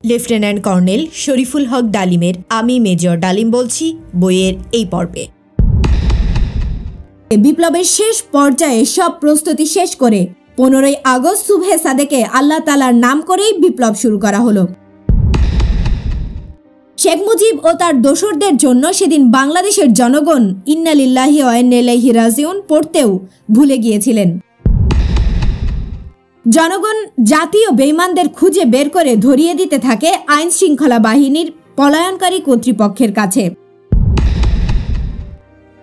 Lieutenant colonel Shariful হক ডালিমের আমি major ডালিম বলছি বইয়ের এই পর্বে। বিপ্লবের শেষ পর্যায়ে সব প্রস্তুতি শেষ করে 15ই আগস্ট সুবহে সাদেকে আল্লাহ তাআলার নাম করেই বিপ্লব শুরু করা হলো। শেখ মুজিব ও তার দোসরদের জন্য সেদিন বাংলাদেশের জনগণ ইন্না লিল্লাহি ওয়া ইন্না ইলাইহি রাজিউন পড়তেও ভুলে গিয়েছিলেন। জনগণ জাতীয় বেঈমানদের খুঁজে বের করে ধরিয়ে দিতে থাকে আইন শৃঙ্খলা বাহিনীর পলায়নকারী কর্তৃপক্ষের কাছে।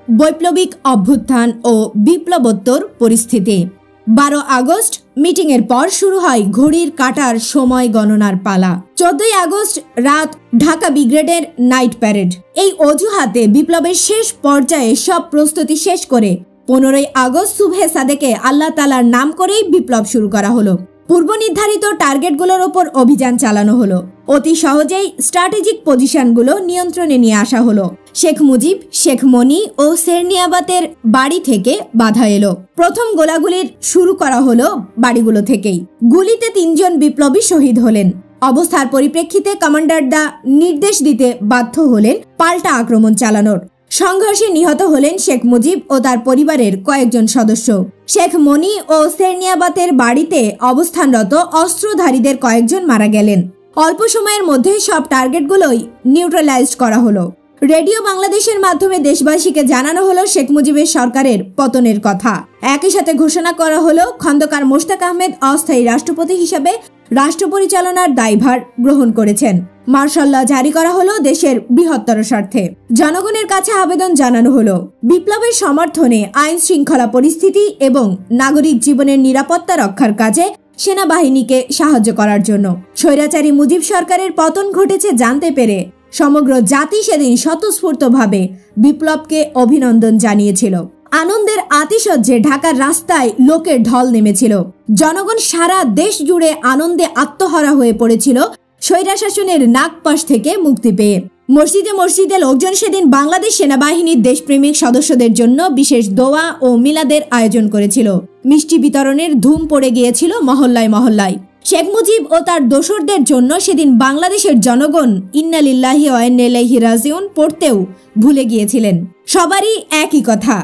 বৈপ্লবিক অভ্যুত্থান ও বিপ্লবোত্তর পরিস্থিতি। 12 আগস্ট মিটিংয়ের পর শুরু হয় ঘড়ির কাঁটার সময় গণনার পালা। 14ই আগস্ট রাত ঢাকা ব্রিগেডের নাইট প্যারেড। এই অজুহাতে বিপ্লবের শেষ পর্যায়ে সব প্রস্তুতি শেষ করে 15ই আগস্ট সুবহে সাদেকে আল্লাহ তাআলার নাম করেই বিপ্লব শুরু করা হলো। পূর্ব নির্ধারিত টার্গেটগুলোর ওপর অভিযান চালানো হলো। অতি সহজেই স্ট্র্যাটেজিক পজিশনগুলো নিয়ন্ত্রণে নিয়ে আসা হলো। শেখ মুজিব, শেখ মনি ও সেরনিয়াবাতের বাড়ি থেকে বাধা এলো। প্রথম গোলাগুলির শুরু করা হলো বাড়িগুলো থেকেই। গুলিতে 3 জন বিপ্লবী শহীদ হলেন। অবস্থার পরিপ্রেক্ষিতে কমান্ডাররা নির্দেশ দিতে বাধ্য হলেন পাল্টা আক্রমণ চালানোর। সংঘর্ষে নিহত হলেন শেখ মুজিব ও তার পরিবারের কয়েকজন সদস্য। শেখ মনি ও সেরনিয়াবাতের বাড়িতে অবস্থানরত অস্ত্রধারীদের কয়েকজন মারা গেলেন। অল্প সময়ের মধ্যে সব টার্গেটগুলোই নিউট্রালাইজড করা হলো। রেডিও বাংলাদেশের মাধ্যমে দেশবাসীকে জানানো হলো শেখ মুজিবের সরকারের পতনের কথা। একই সাথে ঘোষণা করা হলো খন্দকার মোশতাক আহমেদ অস্থায়ী রাষ্ট্রপতি হিসেবে রাষ্ট্র পরিচালনার দায়ভার গ্রহণ করেছেন। মার্শাল ল জারি করা হলো দেশের বৃহত্তর স্বার্থে। জনগণের কাছে আবেদন জানানো হলো বিপ্লবের সমর্থনে আইন শৃঙ্খলা পরিস্থিতি এবং নাগরিক জীবনের নিরাপত্তা রক্ষার কাজে সেনাবাহিনীকে সাহায্য করার জন্য। স্বৈরাচারী মুজিব সরকারের পতন ঘটেছে জানতে পেরে সমগ্র জাতি সেদিন স্বতঃস্ফূর্তভাবে বিপ্লবকে অভিনন্দন জানিয়েছিল। আনন্দের আতিশয্যে ঢাকার রাস্তায় লোকের ঢল নেমেছিল। জনগণ সারা দেশ জুড়ে আনন্দে আত্মহারা হয়ে পড়েছিল স্বৈরাশাসনের নাগপাশ থেকে মুক্তি পেয়ে। মসজিদে মসজিদে লোকজন সেদিন বাংলাদেশ সেনাবাহিনীর দেশপ্রেমিক সদস্যদের জন্য বিশেষ দোয়া ও মিলাদের আয়োজন করেছিল। মিষ্টি বিতরণের ধুম পড়ে গিয়েছিল মহল্লায় মহল্লায়। শেখ মুজিব ও তার দোসরদের জন্য সেদিন বাংলাদেশের জনগণ ইন্না লিল্লাহি ওয়া ইন্না ইলাইহি রাজিউন পড়তেও ভুলে গিয়েছিলেন। সবারই একই কথা,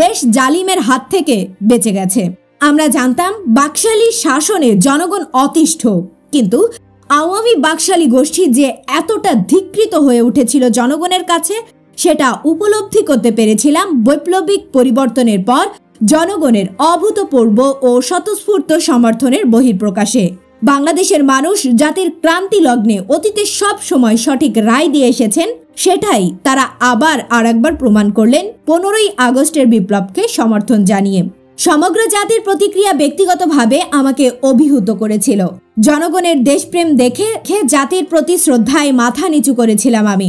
দেশ জালিমের হাত থেকে বেঁচে গেছে। আমরা জানতাম বাকশালী শাসনে জনগণ অতিষ্ঠ, কিন্তু আওয়ামী বাকশালী গোষ্ঠী যে এতটা ধিক্কৃত হয়ে উঠেছিল জনগণের কাছে সেটা উপলব্ধি করতে পেরেছিলাম বৈপ্লবিক পরিবর্তনের পর জনগণের অভূতপূর্ব ও স্বতঃস্ফূর্ত সমর্থনের বহিঃপ্রকাশে। বাংলাদেশের মানুষ জাতির ক্রান্তি লগ্নে অতীতে সব সময় সঠিক রায় দিয়ে এসেছেন, সেটাই তারা আবার আরেকবার প্রমাণ করলেন 15ই আগস্টের বিপ্লবকে সমর্থন জানিয়ে। সমগ্র জাতির প্রতিক্রিয়া ব্যক্তিগতভাবে আমাকে অভিভূত করেছিল। জনগণের দেশপ্রেম দেখে জাতির প্রতি শ্রদ্ধায় মাথা নিচু করেছিলাম। আমি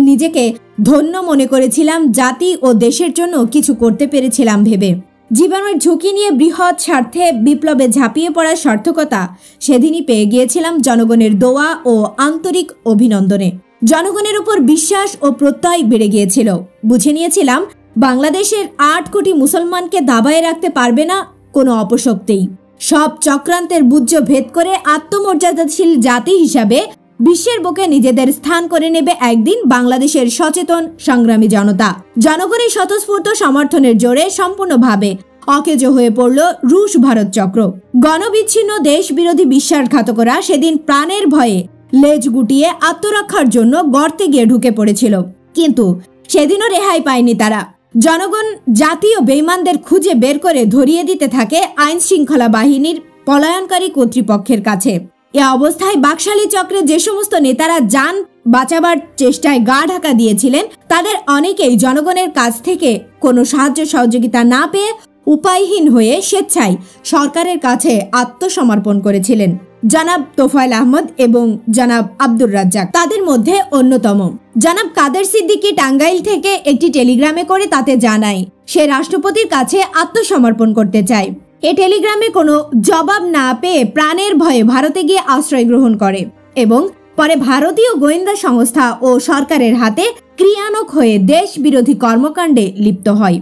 নিজেকে ধন্য মনে করেছিলাম জাতি ও দেশের জন্য কিছু করতে পেরেছিলাম ভেবে। জীবনের ঝুঁকি নিয়ে বৃহৎ স্বার্থে বিপ্লবে ঝাঁপিয়ে পড়ার সার্থকতা সেদিনই পেয়ে গিয়েছিলাম জনগণের দোয়া ও আন্তরিক অভিনন্দনে। জনগণের উপর বিশ্বাস ও প্রত্যয় বেড়ে গিয়েছিল। বুঝে নিয়েছিলাম বাংলাদেশের 8 কোটি মুসলমানকে দাবায় রাখতে পারবে না কোনো অপশক্তিই। সব চক্রান্তের বুজ্জ ভেদ করে আত্মমর্যাদাশীল জাতি হিসাবে বিশ্বের বুকে নিজেদের স্থান করে নেবে একদিন বাংলাদেশের সচেতন সংগ্রামী জনতা। জনগণের স্বতঃস্ফূর্ত সমর্থনের জোরে সম্পূর্ণভাবে অকেজো হয়ে পড়ল রুশ ভারত চক্র। গণবিচ্ছিন্ন দেশ বিরোধী বিশ্বাসঘাতকরা সেদিন প্রাণের ভয়ে লেজ গুটিয়ে আত্মরক্ষার জন্য গর্তে গিয়ে ঢুকে পড়েছিল, কিন্তু সেদিনও রেহাই পায়নি তারা। জনগণ জাতীয় বেঈমানদের খুঁজে বের করে ধরিয়ে দিতে থাকে আইন শৃঙ্খলা বাহিনীর পলায়নকারী কর্তৃপক্ষের কাছে। এ অবস্থায় বাকশালী চক্রের যে সমস্ত নেতারা যান বাঁচাবার চেষ্টায় গা ঢাকা দিয়েছিলেন, তাদের অনেকেই জনগণের কাছ থেকে কোনো সাহায্য সহযোগিতা না পেয়ে উপায়হীন হয়ে স্বেচ্ছায় সরকারের কাছে আত্মসমর্পণ করেছিলেন। জনাব তোফায়েল আহমদ এবং জনাব আব্দুর রাজ্জাক তাদের মধ্যে অন্যতম। জনাব কাদের সিদ্দিকী টাঙ্গাইল থেকে একটি টেলিগ্রামে করে তাতে জানায় সে রাষ্ট্রপতির কাছে আত্মসমর্পণ করতে চায়। এ টেলিগ্রামে কোনো জবাব না পেয়ে প্রাণের ভয়ে ভারতে গিয়ে আশ্রয় গ্রহণ করে এবং পরে ভারতীয় গোয়েন্দা সংস্থা ও সরকারের হাতে ক্রিয়ানক হয়ে দেশ বিরোধী কর্মকাণ্ডে লিপ্ত হয়।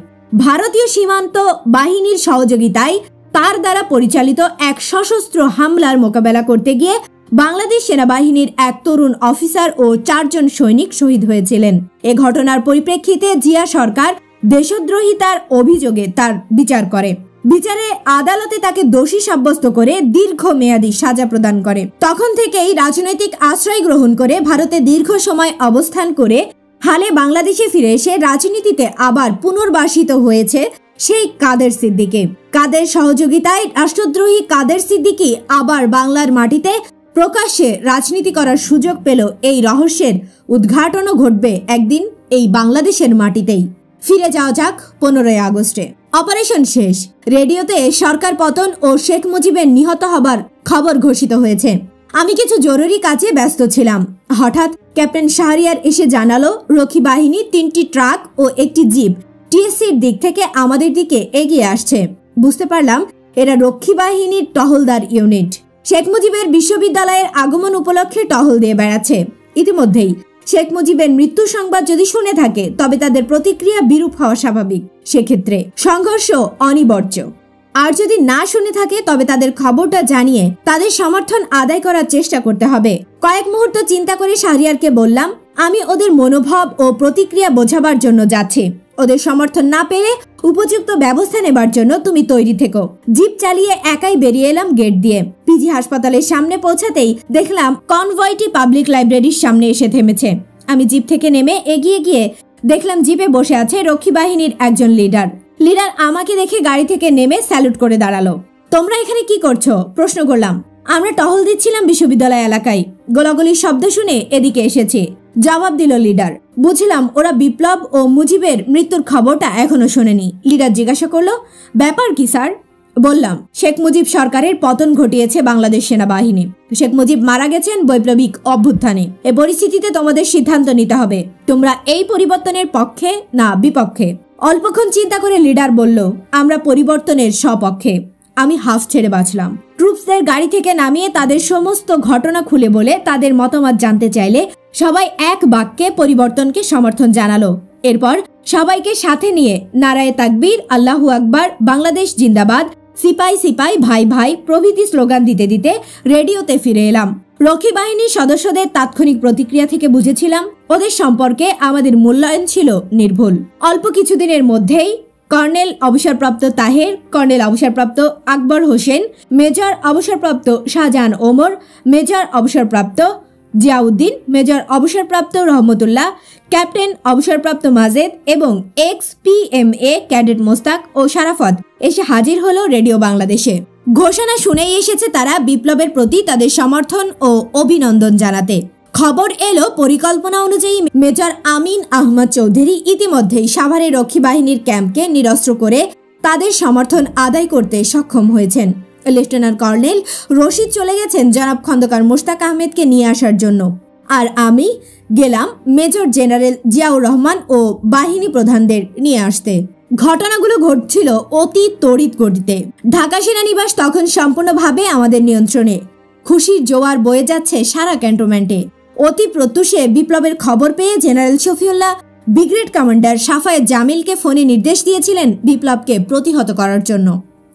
ভারতীয় সীমান্ত বাহিনীর সহযোগিতায় তার দ্বারা পরিচালিত এক সশস্ত্র হামলার মোকাবেলা করতে গিয়ে বাংলাদেশ সেনাবাহিনীর এক তরুণ অফিসার ও 4 জন সৈনিক শহীদ হয়েছিলেন। এ ঘটনার পরিপ্রেক্ষিতে জিয়া সরকার দেশদ্রোহিতার অভিযোগে তার বিচার করে। বিচারে আদালতে তাকে দোষী সাব্যস্ত করে দীর্ঘমেয়াদী সাজা প্রদান করে। তখন থেকেই রাজনৈতিক আশ্রয় গ্রহণ করে ভারতে দীর্ঘ সময় অবস্থান করে হালে বাংলাদেশে ফিরে এসে রাজনীতিতে আবার পুনর্বাসিত হয়েছে সেই কাদের সিদ্দিকী। কাদের সহযোগিতায় রাষ্ট্রদ্রোহী কাদের সিদ্দিকী আবার বাংলার মাটিতে প্রকাশ্যে রাজনীতি করার সুযোগ পেল। এই রহস্যের উদ্ঘাটনও ঘটবে একদিন এই বাংলাদেশের মাটিতেই। ফিরে যাওয়া যাক 15ই আগস্টে। অপারেশন শেষ। রেডিওতে সরকার পতন ও শেখ মুজিবের নিহত হবার খবর ঘোষিত হয়েছে। আমি কিছু জরুরি কাজে ব্যস্ত ছিলাম। হঠাৎ ক্যাপ্টেন শাহরিয়ার এসে জানালো রক্ষী বাহিনী 3টি ট্রাক ও একটি জিপ টিএসসির দিক থেকে আমাদের দিকে এগিয়ে আসছে। বুঝতে পারলাম এরা রক্ষী বাহিনীর টহলদার ইউনিট। শেখ মুজিবের বিশ্ববিদ্যালয়ের আগমন উপলক্ষে টহল দিয়ে বেড়াচ্ছে। ইতিমধ্যেই শেখ মুজিবের মৃত্যু সংবাদ যদি শুনে থাকে তবে তাদের প্রতিক্রিয়া বিরূপ হওয়া স্বাভাবিক। সেক্ষেত্রে সংঘর্ষ অনিবার্য। আর যদি না শুনে থাকে তবে তাদের খবরটা জানিয়ে তাদের সমর্থন আদায় করার চেষ্টা করতে হবে। কয়েক মুহূর্ত চিন্তা করে শাহরিয়ারকে বললাম, আমি ওদের মনোভাব ও প্রতিক্রিয়া বোঝাবার জন্য যাচ্ছি। ওদের সমর্থন না পেলে উপযুক্ত ব্যবস্থা নেবার জন্য তুমি তৈরি থেকো। জিপ চালিয়ে একাই বেরিয়ে এলাম গেট দিয়ে। পিজি হাসপাতালের সামনে পৌঁছাতেই দেখলাম কনভয়টি পাবলিক লাইব্রেরির সামনে এসে থেমেছে। আমি জিপ থেকে নেমে এগিয়ে গিয়ে দেখলাম জিপে বসে আছে রক্ষী বাহিনীর একজন লিডার আমাকে দেখে গাড়ি থেকে নেমে স্যালুট করে দাঁড়ালো। তোমরা এখানে কি করছো? প্রশ্ন করলাম। আমরা টহল দিচ্ছিলাম বিশ্ববিদ্যালয় এলাকায়। গোলাগুলির শব্দ শুনে এদিকে এসেছি, জবাব দিল লিডার। বুঝলাম ওরা বিপ্লব ও মুজিবের মৃত্যুর খবরটা এখনো শোনেনি। লিডার জিজ্ঞাসা করলো, ব্যাপার কি স্যার? বললাম, শেখ মুজিব সরকারের পতন ঘটিয়েছে বাংলাদেশ সেনাবাহিনী। শেখ মুজিব মারা গেছেন বৈপ্লবিক অভ্যুত্থানে। এ পরিস্থিতিতে তোমাদের সিদ্ধান্ত নিতে হবে, তোমরা এই পরিবর্তনের পক্ষে না বিপক্ষে। অল্পক্ষণ চিন্তা করে লিডার বলল, আমরা পরিবর্তনের সপক্ষে। আমি হাফ ছেড়ে বাঁচলাম। ট্রুপসদের গাড়ি থেকে নামিয়ে তাদের সমস্ত ঘটনা খুলে বলে তাদের মতামত জানতে চাইলে সবাই এক বাক্যে পরিবর্তনকে সমর্থন জানালো। এরপর সবাইকে সাথে নিয়ে নারায়ে তাকবীর, আল্লাহু আকবার, বাংলাদেশ জিন্দাবাদ, সিপাই সিপাই, ভাই ভাই প্রভৃতি স্লোগান দিতে দিতে রেডিওতে ফিরে এলাম। রক্ষী বাহিনীর সদস্যদের তাৎক্ষণিক প্রতিক্রিয়া থেকে বুঝেছিলাম ওদের সম্পর্কে আমাদের মূল্যায়ন ছিল নির্ভুল। অল্প কিছুদিনের মধ্যেই কর্নেল অবসরপ্রাপ্ত তাহের, কর্নেল অবসরপ্রাপ্ত আকবর হোসেন, মেজর অবসরপ্রাপ্ত শাহজাহান ওমর, মেজর অবসরপ্রাপ্ত জিয়াউদ্দিন, মেজর অবসরপ্রাপ্ত রহমতুল্লাহ, ক্যাপ্টেন অবসরপ্রাপ্ত মাজেদ এবং XPMA ক্যাডেট মোস্তাক ও শারাফত এসে হাজির হলো রেডিও বাংলাদেশে। ঘোষণা শুনেই এসেছে তারা বিপ্লবের প্রতি তাদের সমর্থন ও অভিনন্দন জানাতে। খবর এলো পরিকল্পনা অনুযায়ী মেজর আমিন আহমদ চৌধুরী ইতিমধ্যেই সাভারে রক্ষী বাহিনীর ক্যাম্পকে নিরস্ত্র করে তাদের সমর্থন আদায় করতে সক্ষম হয়েছেন। লেফটেন্যান্ট কর্নেল রশিদ চলে গেছেন জনাব খন্দকার মোশতাক আহমেদকে নিয়ে আসার জন্য। আর আমি গেলাম মেজর জেনারেল জিয়াউর রহমান ও বাহিনী প্রধানদের নিয়ে আসতে। ঘটনাগুলো ঘটছিল অতি তড়িৎ গতিতে। ঢাকা সেনানিবাস তখন সম্পূর্ণভাবে আমাদের নিয়ন্ত্রণে। খুশির জোয়ার বয়ে যাচ্ছে সারা ক্যান্টনমেন্টে। অতি প্রত্যুষে বিপ্লবের খবর পেয়ে general Shafiullah brigade commander Safayet জামিলকে ফোনে নির্দেশ দিয়েছিলেন বিপ্লবকে প্রতিহত করার জন্য।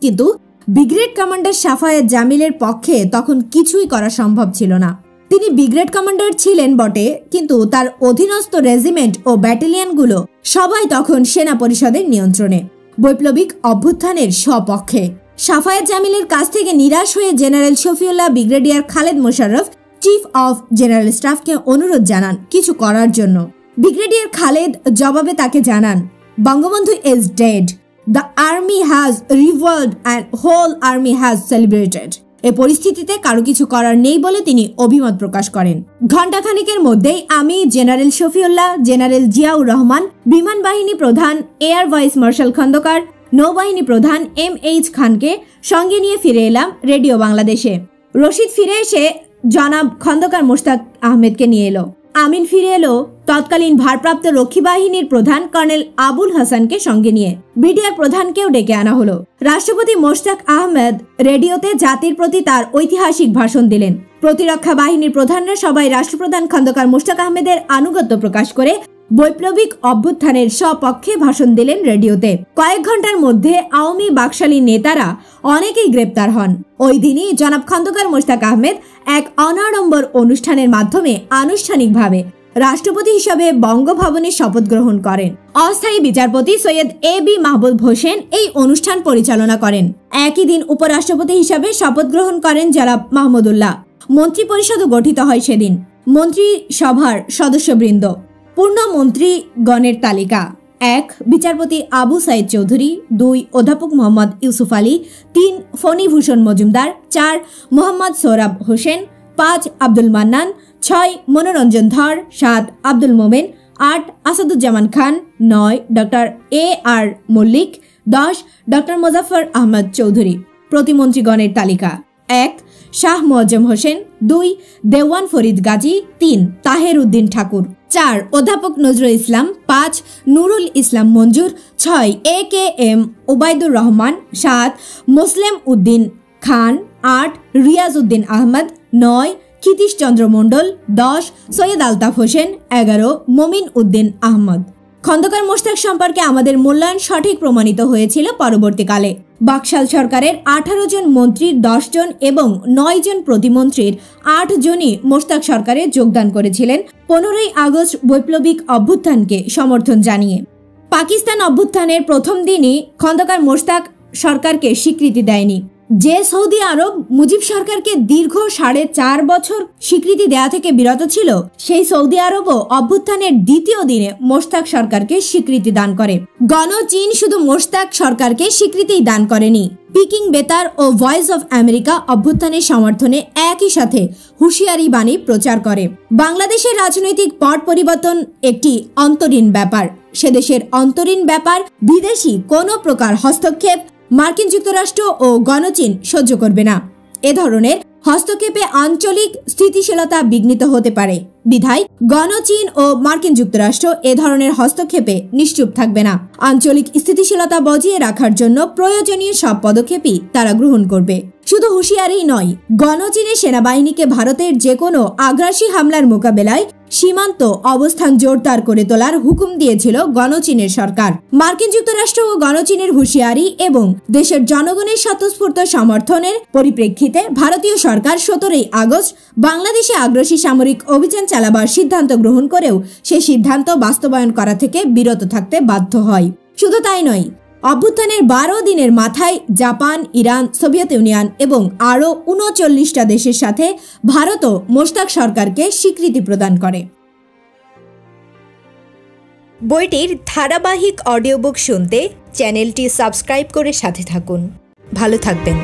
কিন্তু ব্রিগেড কমান্ডার সাফায়েত জামিলের পক্ষে তখন কিছুই করা সম্ভব ছিল না। তিনি ব্রিগেড কমান্ডার ছিলেন বটে, কিন্তু তার অধীনস্থ রেজিমেন্ট ও ব্যাটালিয়নগুলো সবাই তখন সেনা পরিষদের নিয়ন্ত্রণে, বৈপ্লবিক অভ্যুত্থানের স্বপক্ষে। সাফায়েত জামিলের কাছ থেকে নিরাশ হয়ে general Shafiullah brigadier Khaled Mosharraf chief of general স্টাফকে অনুরোধ জানান কিছু করার জন্য। ব্রিগেডিয়ার খালেদ জবাবে তাকে জানান, Bangabandhu is dead, the army has revolt and whole army has celebrated. এ পরিস্থিতিতে কারো কিছু করার নেই বলে তিনি অভিমত প্রকাশ করেন। ঘণ্টাখানেকের মধ্যেই আমি, জেনারেল শফিউল্লাহ, জেনারেল জিয়াউর রহমান, বিমান বাহিনী প্রধান এয়ার ভাইস মার্শাল খন্দকার, নৌবাহিনী প্রধান MH খানকে সঙ্গে নিয়ে ফিরে এলাম রেডিও বাংলাদেশে। রশিদ ফিরে এসে জনাব খন্দকার মোশতাক আহমেদকে নিয়ে এলো। আমিন ফিরে এলো তৎকালীন ভারপ্রাপ্ত রক্ষী বাহিনীর প্রধান কর্নেল আবুল হাসানকে সঙ্গে নিয়ে। ব্রিগেডিয়ার প্রধানকেও ডেকে আনা হলো। রাষ্ট্রপতি মোশতাক আহমেদ রেডিওতে জাতির প্রতি তার ঐতিহাসিক ভাষণ দিলেন। প্রতিরক্ষা বাহিনীর প্রধানরা সবাই রাষ্ট্রপ্রধান খন্দকার মোশতাক আহমেদের আনুগত্য প্রকাশ করে বৈপ্লবিক অভ্যুত্থানের সপক্ষে ভাষণ দিলেন রেডিওতে। কয়েক ঘন্টার মধ্যে আওয়ামী বাকশালী নেতারা অনেকেই গ্রেপ্তার হন। ওই দিনই জনাব খন্দকার মোশতাক আহমেদ এক অনাড়ম্বর অনুষ্ঠানের মাধ্যমে আনুষ্ঠানিকভাবে রাষ্ট্রপতি হিসাবে বঙ্গভবনে শপথ গ্রহণ করেন। অস্থায়ী বিচারপতি সৈয়দ এ.বি. মাহবুব হোসেন এই অনুষ্ঠান পরিচালনা করেন। একই দিন উপরাষ্ট্রপতি হিসাবে শপথ গ্রহণ করেন জনাব মাহমুদুল্লাহ। মন্ত্রিপরিষদও গঠিত হয় সেদিন। মন্ত্রিসভার সদস্যবৃন্দ: পূর্ণ মন্ত্রীগণের তালিকা: 1. বিচারপতি আবু সাইদ চৌধুরী, 2. অধ্যাপক Mohammad Yusuf Ali, 3. Phanibhushan Majumdar, 4. Mohammad Sohrab Hossain, 5. Abdul Mannan, 6. Manoranjan Dhar, 7. Abdul Momen, 8. Asaduzzaman Khan, 9. Doctor A.R. Mallick, 10. Doctor Mozaffar Ahmad Chowdhury. প্রতিমন্ত্রীগণের তালিকা: 1. শাহ মোয়াজ্জেম হোসেন, 2. দেওয়ান ফরিদ গাজী, 3. তাহের উদ্দিন ঠাকুর, 4. অধ্যাপক নজরুল ইসলাম, 5. নুরুল ইসলাম মঞ্জুর, 6. A.K.M. ওবায়দুর রহমান, 7. মোসলেম উদ্দিন খান, 8. রিয়াজ উদ্দিন আহমদ, 9. ক্ষিতীশ চন্দ্র মণ্ডল, 10. সৈয়দ আলতাফ হোসেন, 11. মমিন উদ্দিন আহমদ। খন্দকার মোশতাক সম্পর্কে আমাদের মূল্যায়ন সঠিক প্রমাণিত হয়েছিল পরবর্তীকালে। বাকশাল সরকারের 18 জন মন্ত্রীর 10 জন এবং 9 জন প্রতিমন্ত্রীর 8 জনই মোশতাক সরকারে যোগদান করেছিলেন 15ই আগস্ট বৈপ্লবিক অভ্যুত্থানকে সমর্থন জানিয়ে। পাকিস্তান অভ্যুত্থানের প্রথম দিনই খন্দকার মোশতাক সরকারকে স্বীকৃতি দেয়নি। যে সৌদি আরব মুজিব সরকারকে দীর্ঘ 4.5 বছর স্বীকৃতি দেয়া থেকে বিরত ছিল, সেই সৌদি আরবও অভ্যুত্থানের দ্বিতীয় দিনে মোশতাক সরকারকে স্বীকৃতি দান করে। গণচীন শুধু মোশতাক সরকারকে স্বীকৃতিই দান করেনি, পিকিং বেতার ও ভয়েস অফ আমেরিকা অভ্যুত্থানের সমর্থনে একই সাথে হুঁশিয়ারি বাণী প্রচার করে। বাংলাদেশের রাজনৈতিক পট পরিবর্তন একটি অন্তরীণ ব্যাপার। সে দেশের অন্তরীণ ব্যাপার বিদেশি কোনো প্রকার হস্তক্ষেপ মার্কিন যুক্তরাষ্ট্র ও গণচীন সহ্য করবে না। এ ধরনের হস্তক্ষেপে আঞ্চলিক স্থিতিশীলতা বিঘ্নিত হতে পারে। বিধায় গণচীন ও মার্কিন যুক্তরাষ্ট্র এ ধরনের হস্তক্ষেপে নিশ্চুপ থাকবে না। আঞ্চলিক স্থিতিশীলতা বজিয়ে রাখার জন্য প্রয়োজনীয় সব পদক্ষেপই তারা গ্রহণ করবে। শুধু হুঁশিয়ারি নয়, গণচীনের সেনাবাহিনীকে ভারতের যে কোনো আগ্রাসী হামলার মোকাবেলায় সীমান্ত অবস্থান জোরদার করে তোলার হুকুম দিয়েছিল গণচীনের সরকার। মার্কিন যুক্তরাষ্ট্র ও গণচীনের হুঁশিয়ারি এবং দেশের জনগণের স্বতঃস্ফূর্ত সমর্থনের পরিপ্রেক্ষিতে ভারতীয় সরকার 17ই আগস্ট বাংলাদেশে আগ্রাসী সামরিক অভিযান চালাবার সিদ্ধান্ত গ্রহণ করেও সেই সিদ্ধান্ত বাস্তবায়ন করা থেকে বিরত থাকতে বাধ্য হয়। শুধু তাই নয়, অভ্যুত্থানের 12 দিনের মাথায় জাপান, ইরান, সোভিয়েত ইউনিয়ন এবং আরও 39টা দেশের সাথে ভারতও মোশতাক সরকারকে স্বীকৃতি প্রদান করে। বইটির ধারাবাহিক অডিও বুক শুনতে চ্যানেলটি সাবস্ক্রাইব করে সাথে থাকুন। ভালো থাকবেন।